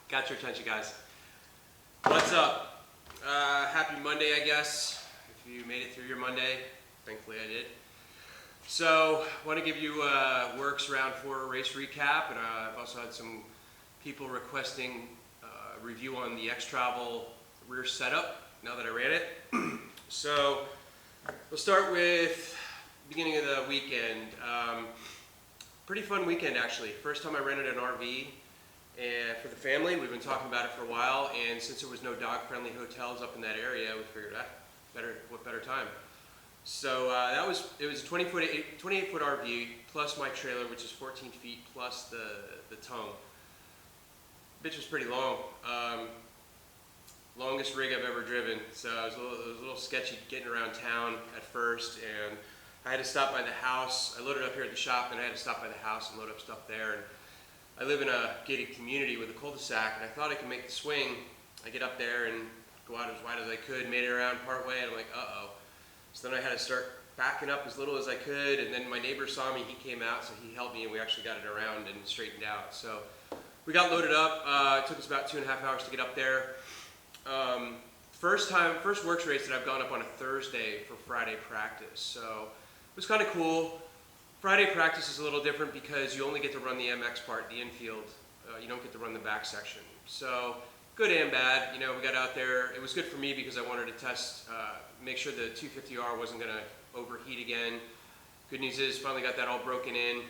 Got your attention, guys. What's up? Happy Monday, I guess. If you made it through your Monday, thankfully I did. So, I want to give you a WORCS round 4 race recap, and I've also had some people requesting a review on the Xtravel rear setup now that I ran it. So, we'll start with beginning of the weekend. Pretty fun weekend, actually. First time I rented an RV and for the family. We've been talking about it for a while, and since there was no dog-friendly hotels up in that area, we figured, what better time. So it was a 28-foot RV plus my trailer, which is 14 feet plus the tongue. Bitch was pretty long. Longest rig I've ever driven. So it was a little sketchy getting around town at first, and I had to stop by the house. I loaded up here at the shop, and I had to stop by the house and load up stuff there. And I live in a gated community with a cul-de-sac, and I thought I could make the swing. I get up there and go out as wide as I could, made it around part way, and I'm like, uh-oh. So then I had to start backing up as little as I could, and then my neighbor saw me, he came out, so he helped me, and we actually got it around and straightened out. So we got loaded up. It took us about 2.5 hours to get up there. First WORCS race that I've gone up on a Thursday for Friday practice, so it was kind of cool. Friday practice is a little different because you only get to run the MX part, the infield. You don't get to run the back section. So good and bad. You know, we got out there. It was good for me because I wanted to test, make sure the 250R wasn't going to overheat again. Good news is finally got that all broken in.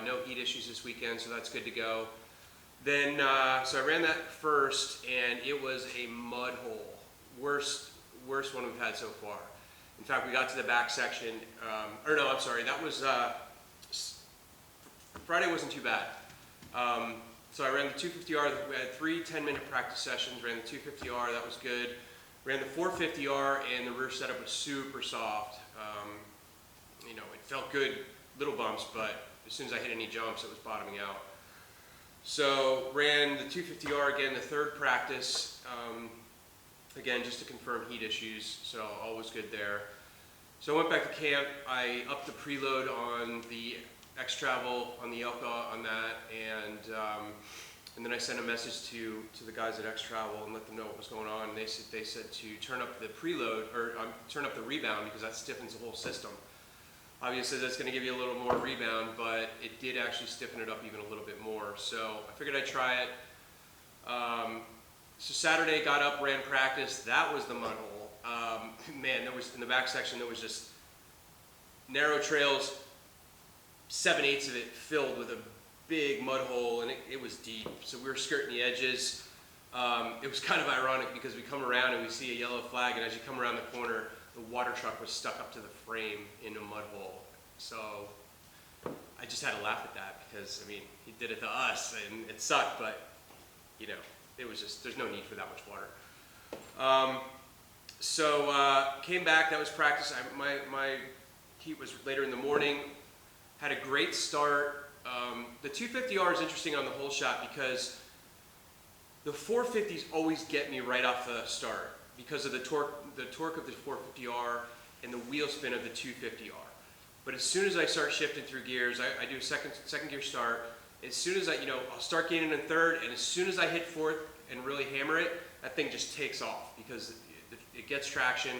No heat issues this weekend, so that's good to go. Then, so I ran that first, and it was a mud hole. Worst one we've had so far. In fact, we got to the back section, that was, Friday wasn't too bad. So I ran the 250R, we had 3 10-minute practice sessions, ran the 250R, that was good. Ran the 450R, and the rear setup was super soft. You know, it felt good, little bumps, but as soon as I hit any jumps, it was bottoming out. So ran the 250R again, the third practice, again, just to confirm heat issues, so all was good there. So I went back to camp. I upped the preload on the Xtravel, on the Elka, on that, and then I sent a message to the guys at Xtravel and let them know what was going on. And they said to turn up the preload, or turn up the rebound, because that stiffens the whole system. Obviously, that's going to give you a little more rebound, but it did actually stiffen it up even a little bit more. So I figured I'd try it. So Saturday, got up, ran practice. That was the mud hole. Man, there was in the back section, there was just narrow trails, 7/8 of it filled with a big mud hole, and it was deep. So we were skirting the edges. It was kind of ironic because we come around and we see a yellow flag, and as you come around the corner, the water truck was stuck up to the frame in a mud hole. So I just had to laugh at that because, I mean, he did it to us, and it sucked, but, you know, it was just, there's no need for that much water. Came back, that was practice. My heat was later in the morning. Had a great start. The 250R is interesting on the whole shot because the 450s always get me right off the start because of the torque of the 450R and the wheel spin of the 250R. But as soon as I start shifting through gears, I do a second gear start. As soon as I'll start gaining in third, and as soon as I hit fourth and really hammer it, that thing just takes off because it gets traction.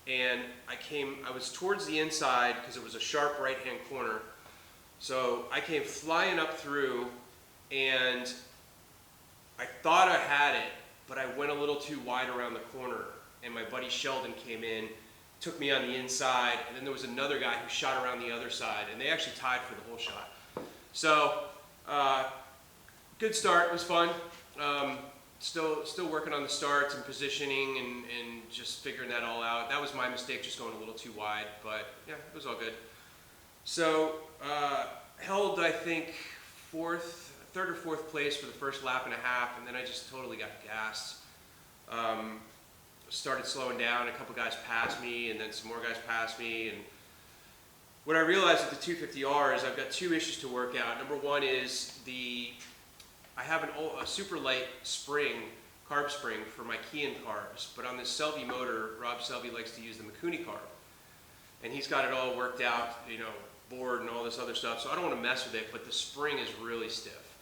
And I was towards the inside because it was a sharp right-hand corner. So I came flying up through, and I thought I had it, but I went a little too wide around the corner, and my buddy Sheldon came in, took me on the inside, and then there was another guy who shot around the other side, and they actually tied for the whole shot. So, good start, it was fun. Still working on the starts and positioning and just figuring that all out. That was my mistake, just going a little too wide, but yeah, it was all good. So, held, I think, third or fourth place for the first lap and a half, and then I just totally got gassed. Started slowing down, a couple guys passed me, and then some more guys passed me, and what I realized with the 250R is I've got 2 issues to work out. Number one is I have a super light spring, carb spring for my Kian carbs, but on this Selby motor, Rob Selby likes to use the Mikuni carb. And he's got it all worked out, you know, board and all this other stuff, so I don't want to mess with it, but the spring is really stiff.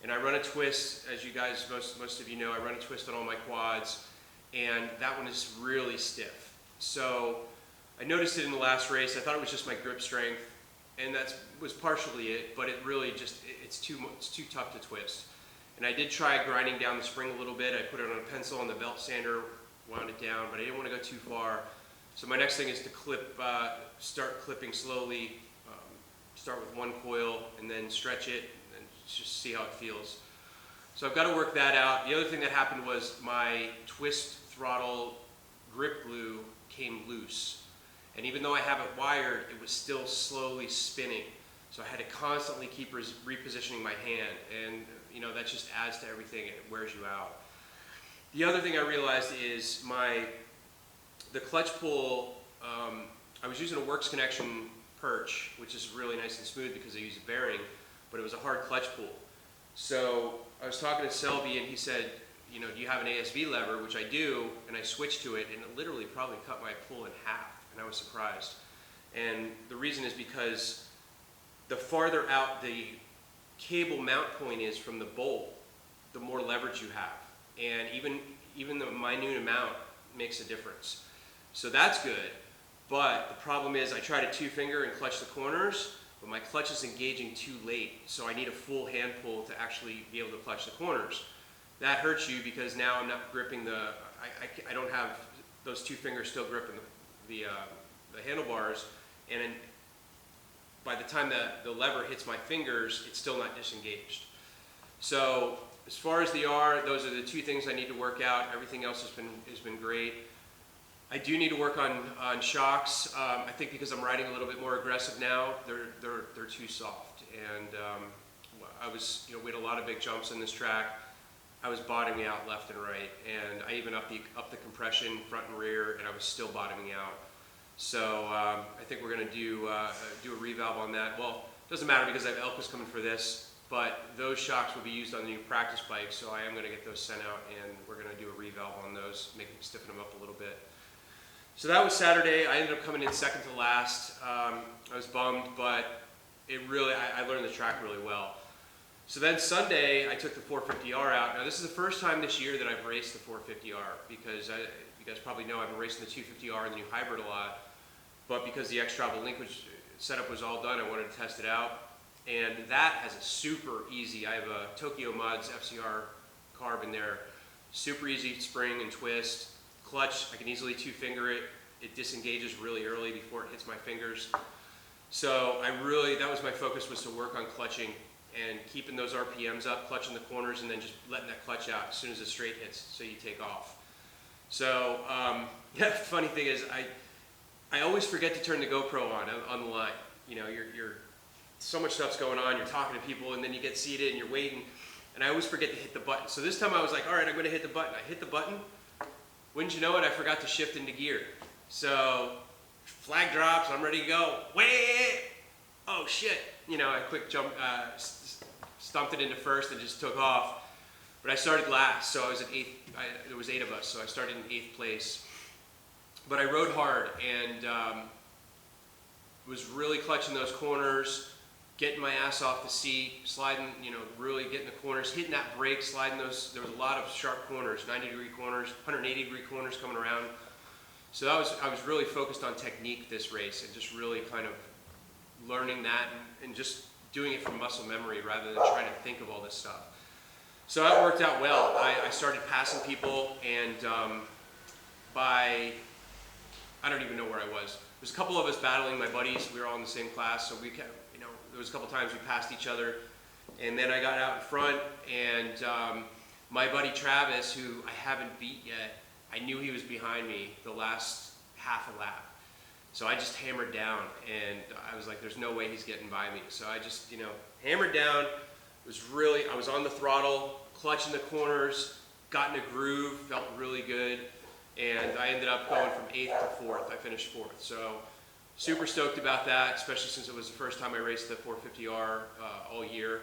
And I run a twist, as you guys, most of you know, I run a twist on all my quads, and that one is really stiff. So I noticed it in the last race. I thought it was just my grip strength, and that was partially it, but it really just, it's too tough to twist. And I did try grinding down the spring a little bit. I put it on a pencil on the belt sander, wound it down, but I didn't want to go too far. So my next thing is to clip, start clipping slowly, start with one coil and then stretch it and just see how it feels. So I've got to work that out. The other thing that happened was my twist throttle grip glue came loose. And even though I have it wired, it was still slowly spinning. So I had to constantly keep repositioning my hand, and you know, that just adds to everything, and it wears you out. The other thing I realized is the clutch pull, I was using a WORCS connection perch, which is really nice and smooth because I use a bearing, but it was a hard clutch pull. So I was talking to Selby, and he said, you know, do you have an ASV lever? Which I do, and I switched to it, and it literally probably cut my pull in half, and I was surprised. And the reason is because the farther out the cable mount point is from the bolt, the more leverage you have. And even the minute amount makes a difference. So that's good, but the problem is I try to two-finger and clutch the corners, but my clutch is engaging too late, so I need a full hand pull to actually be able to clutch the corners. That hurts you because now I'm not gripping I don't have those two fingers still gripping the handlebars, and by the time the lever hits my fingers, it's still not disengaged. So as far as the R, those are the two things I need to work out. Everything else has been great. I do need to work on shocks. I think because I'm riding a little bit more aggressive now, they're too soft. And we had a lot of big jumps in this track. I was bottoming out left and right, and I even upped the compression front and rear, and I was still bottoming out. So I think we're going to do a revalve on that. Well, it doesn't matter because I have Elkis coming for this, but those shocks will be used on the new practice bike, so I am going to get those sent out, and we're going to do a revalve on those, stiffen them up a little bit. So that was Saturday. I ended up coming in second to last. I was bummed, but I learned the track really well. So then Sunday, I took the 450R out. Now this is the first time this year that I've raced the 450R because you guys probably know I've been racing the 250R and the new hybrid a lot, but because the Xtravel linkage setup was all done, I wanted to test it out. And that has a super easy, I have a Tokyo Mods FCR carb in there, super easy spring and twist. Clutch, I can easily two-finger it. It disengages really early before it hits my fingers. So that was my focus, was to work on clutching and keeping those RPMs up, clutching the corners, and then just letting that clutch out as soon as the straight hits, so you take off. So, yeah, the funny thing is, I always forget to turn the GoPro on the line. You know, so much stuff's going on, you're talking to people, and then you get seated and you're waiting, and I always forget to hit the button. So this time I was like, all right, I'm gonna hit the button. I hit the button, wouldn't you know it, I forgot to shift into gear. So, flag drops, I'm ready to go. Wait! Oh shit! You know, I quick jump, stumped it into first and just took off. But I started last, so I was at 8th, there was 8 of us, so I started in 8th place. But I rode hard and was really clutching those corners, getting my ass off the seat, sliding, you know, really getting the corners, hitting that brake, sliding those. There was a lot of sharp corners, 90-degree corners, 180-degree corners coming around. So I was really focused on technique this race and just really kind of learning that and just doing it from muscle memory rather than trying to think of all this stuff. So that worked out well. I started passing people, and I don't even know where I was. There's a couple of us battling, my buddies. We were all in the same class, so we kept, you know, there was a couple times we passed each other. And then I got out in front, and my buddy Travis, who I haven't beat yet, I knew he was behind me the last half a lap. So I just hammered down, and I was like, there's no way he's getting by me. So I just, you know, hammered down. I was on the throttle, clutching the corners, got in a groove, felt really good. And I ended up going from 8th to 4th. I finished 4th. So super stoked about that, especially since it was the first time I raced the 450R all year.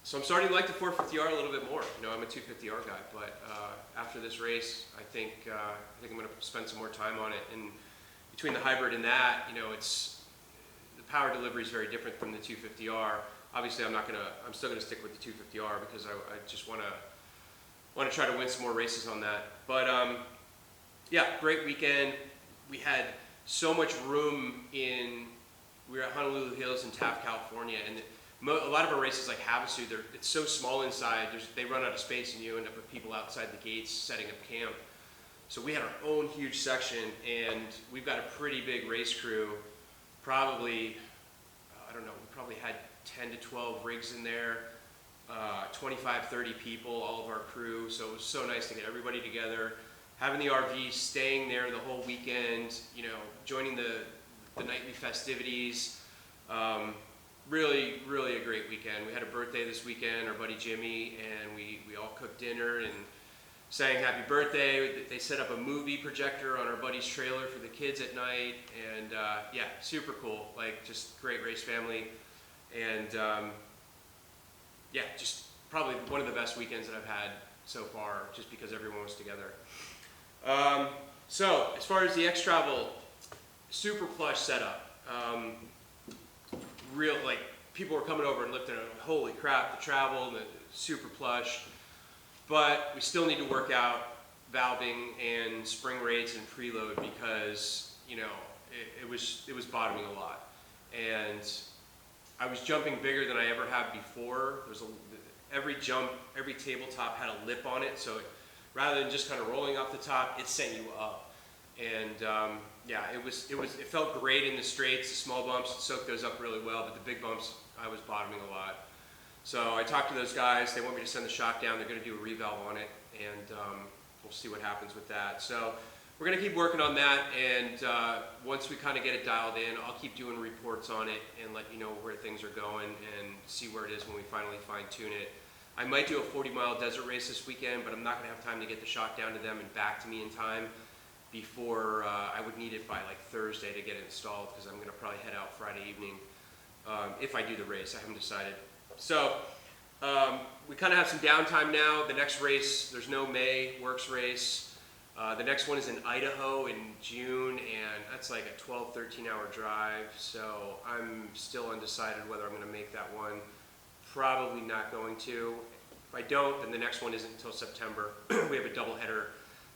So I'm starting to like the 450R a little bit more. You know, I'm a 250R guy, but after this race, I think I'm going to spend some more time on it. And between the hybrid and that, you know, the power delivery is very different from the 250R. Obviously, I'm still gonna stick with the 250R because I just wanna try to win some more races on that. But yeah, great weekend. We had so much room we were at Honolulu Hills in Taft, California, and a lot of our races like Havasu, it's so small inside, they run out of space and you end up with people outside the gates setting up camp. So we had our own huge section, and we've got a pretty big race crew, probably, I don't know, we probably had 10 to 12 rigs in there, 25, 30 people, all of our crew, so it was so nice to get everybody together, having the RV, staying there the whole weekend, you know, joining the nightly festivities. Really, really a great weekend. We had a birthday this weekend, our buddy Jimmy, and we all cooked dinner and sang happy birthday. They set up a movie projector on our buddy's trailer for the kids at night, and yeah, super cool. Like, just great race family, and yeah, just probably one of the best weekends that I've had so far, just because everyone was together. So as far as the Xtravel, super plush setup. Real, like, people were coming over and lifting it. Holy crap, the travel, the super plush. But we still need to work out valving and spring rates and preload because, you know, it was bottoming a lot. And I was jumping bigger than I ever have before. Every jump, every tabletop had a lip on it, so rather than just kind of rolling off the top, it sent you up. And yeah, it felt great in the straights, the small bumps, it soaked those up really well, but the big bumps, I was bottoming a lot. So I talked to those guys, they want me to send the shock down, they're gonna do a revalve on it, and we'll see what happens with that. So we're gonna keep working on that, and once we kind of get it dialed in, I'll keep doing reports on it and let you know where things are going and see where it is when we finally fine tune it. I might do a 40-mile desert race this weekend, but I'm not gonna have time to get the shock down to them and back to me in time before I would need it by like Thursday to get it installed, because I'm gonna probably head out Friday evening if I do the race. I haven't decided. So we kind of have some downtime now. The next race, there's no May WORCS race. The next one is in Idaho in June, and that's like a 12, 13-hour drive. So I'm still undecided whether I'm going to make that one. Probably not going to. If I don't, then the next one isn't until September. We have a doubleheader.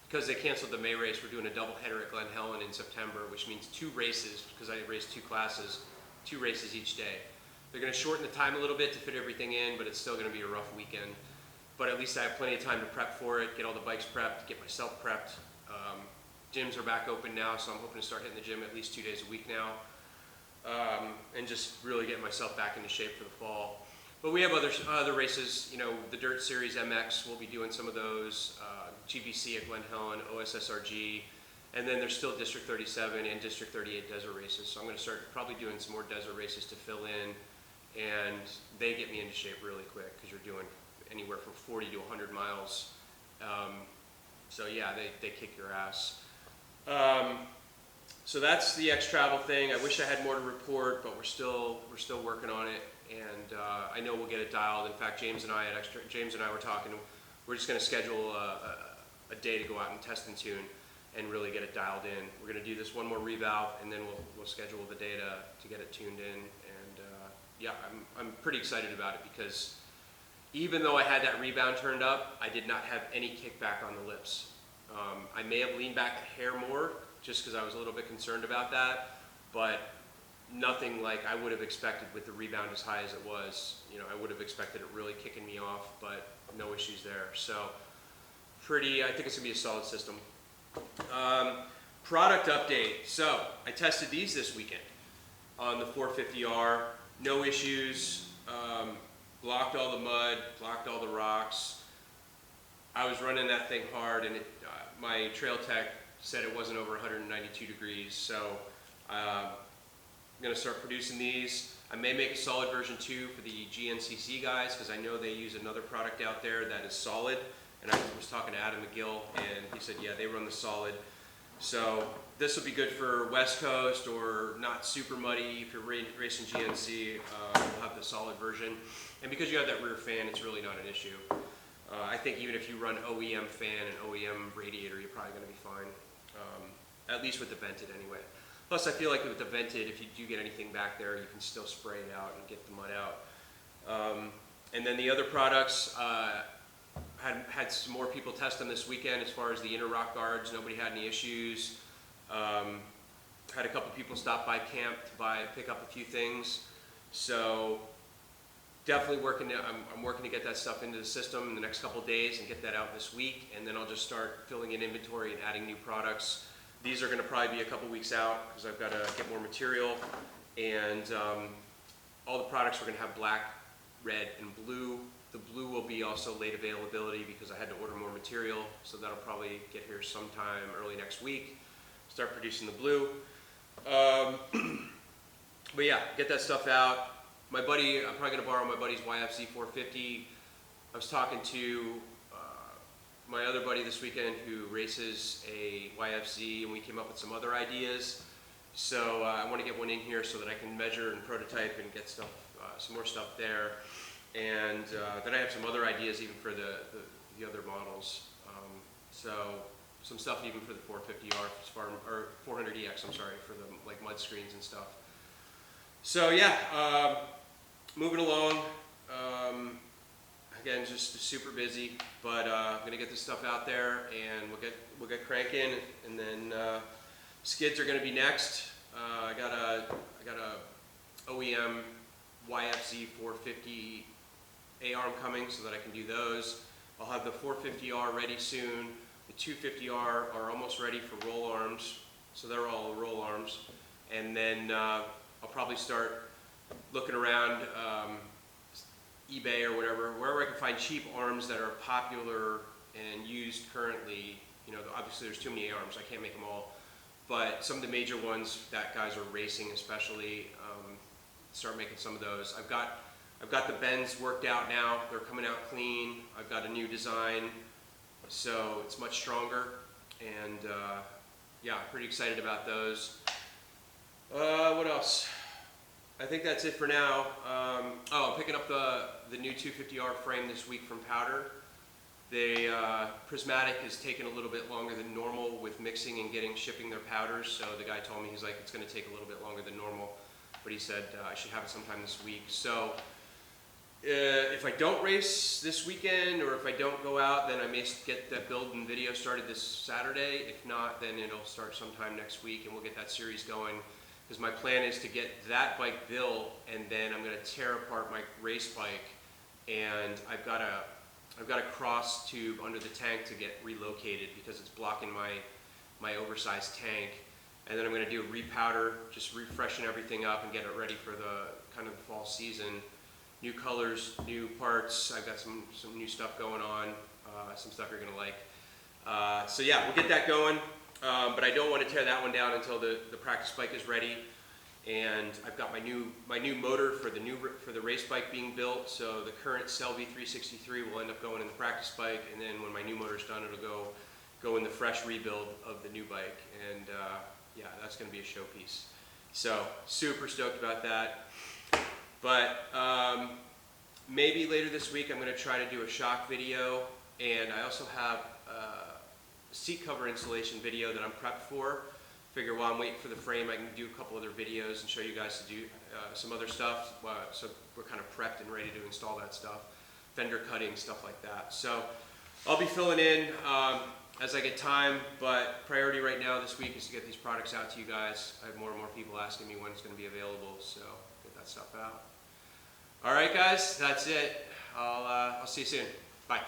Because they canceled the May race, we're doing a doubleheader at Glen Helen in September, which means 2 races, because I race 2 classes, 2 races each day. They're going to shorten the time a little bit to fit everything in, but it's still going to be a rough weekend. But at least I have plenty of time to prep for it, get all the bikes prepped, get myself prepped. Gyms are back open now, so I'm hoping to start hitting the gym at least 2 days a week now, and just really get myself back into shape for the fall. But we have other races, you know, the Dirt Series MX, we'll be doing some of those, GBC at Glen Helen, OSSRG, and then there's still District 37 and District 38 desert races. So I'm going to start probably doing some more desert races to fill in, and they get me into shape really quick because you're doing anywhere from 40 to 100 miles. So yeah, they kick your ass. So that's the Xtravel thing. I wish I had more to report, but we're still working on it, and I know we'll get it dialed. In fact, James and I were talking. We're just going to schedule a day to go out and test and tune and really get it dialed in. We're going to do this one more revalve, and then we'll schedule the day to get it tuned in. And yeah, I'm pretty excited about it because even though I had that rebound turned up, I did not have any kickback on the lips. I may have leaned back a hair more just because I was a little bit concerned about that, but nothing like I would have expected with the rebound as high as it was. You know, I would have expected it really kicking me off, but no issues there. So I think it's gonna be a solid system. Product update. So I tested these this weekend on the 450R. No issues. Blocked all the mud, blocked all the rocks. I was running that thing hard, and my trail tech said it wasn't over 192 degrees. So I'm gonna start producing these. I may make a solid version 2 for the GNCC guys, because I know they use another product out there that is solid. And I was talking to Adam McGill, and he said, yeah, they run the solid. So this will be good for West Coast or not super muddy. If you're racing GNC, we'll have the solid version. And because you have that rear fan, it's really not an issue. I think even if you run OEM fan and OEM radiator, you're probably going to be fine, at least with the vented anyway. Plus, I feel like with the vented, if you do get anything back there, you can still spray it out and get the mud out. And then the other products, had some more people test them this weekend as far as the inner rock guards. Nobody had any issues. Had a couple people stop by camp to pick up a few things. So definitely I'm working to get that stuff into the system in the next couple of days and get that out this week, and then I'll just start filling in inventory and adding new products. These are going to probably be a couple weeks out because I've got to get more material, and all the products are going to have black, red, and blue. The blue will be also late availability because I had to order more material, so that'll probably get here sometime early next week. Start producing the blue. But yeah, get that stuff out. My buddy, I'm probably going to borrow my buddy's YFZ 450. I was talking to my other buddy this weekend who races a YFZ, and we came up with some other ideas. So I want to get one in here so that I can measure and prototype and get stuff, some more stuff there. And then I have some other ideas even for the other models. So some stuff even for the 450R, or 400EX, I'm sorry, for the like mud screens and stuff. So yeah, moving along. Again, just super busy, but I'm gonna get this stuff out there, and we'll get cranking, and then skids are gonna be next. I got a OEM YFZ 450 A-arm coming so that I can do those. I'll have the 450R ready soon. The 250R are almost ready for roll arms, so they're all roll arms. And then I'll probably start looking around eBay or wherever I can find cheap arms that are popular and used currently. You know, obviously there's too many arms, I can't make them all. But some of the major ones that guys are racing especially, start making some of those. I've got the bends worked out now. They're coming out clean. I've got a new design, so it's much stronger. And yeah, I'm pretty excited about those. What else? I think that's it for now. I'm picking up the new 250R frame this week from Powder. The prismatic is taking a little bit longer than normal with mixing and shipping their powders. So the guy told me, he's like, it's going to take a little bit longer than normal, but he said I should have it sometime this week. So if I don't race this weekend, or if I don't go out, then I may get that build and video started this Saturday. If not, then it'll start sometime next week, and we'll get that series going. Because my plan is to get that bike built, and then I'm going to tear apart my race bike, and I've got a cross tube under the tank to get relocated because it's blocking my oversized tank. And then I'm going to do a repowder, just refreshen everything up and get it ready for the kind of the fall season. New colors, new parts. I've got some new stuff going on, some stuff you're going to like. So yeah, we'll get that going. But I don't want to tear that one down until the practice bike is ready. And I've got my new motor for the race bike being built. So the current Selby 363 will end up going in the practice bike, and then when my new motor's done, it'll go in the fresh rebuild of the new bike. And yeah, that's going to be a showpiece. So super stoked about that. But maybe later this week I'm going to try to do a shock video, and I also have seat cover installation video that I'm prepped for. Figure while I'm waiting for the frame, I can do a couple other videos and show you guys to do some other stuff. So we're kind of prepped and ready to install that stuff. Fender cutting, stuff like that. So I'll be filling in as I get time, but priority right now this week is to get these products out to you guys. I have more and more people asking me when it's going to be available, so get that stuff out. All right, guys, that's it. I'll see you soon. Bye.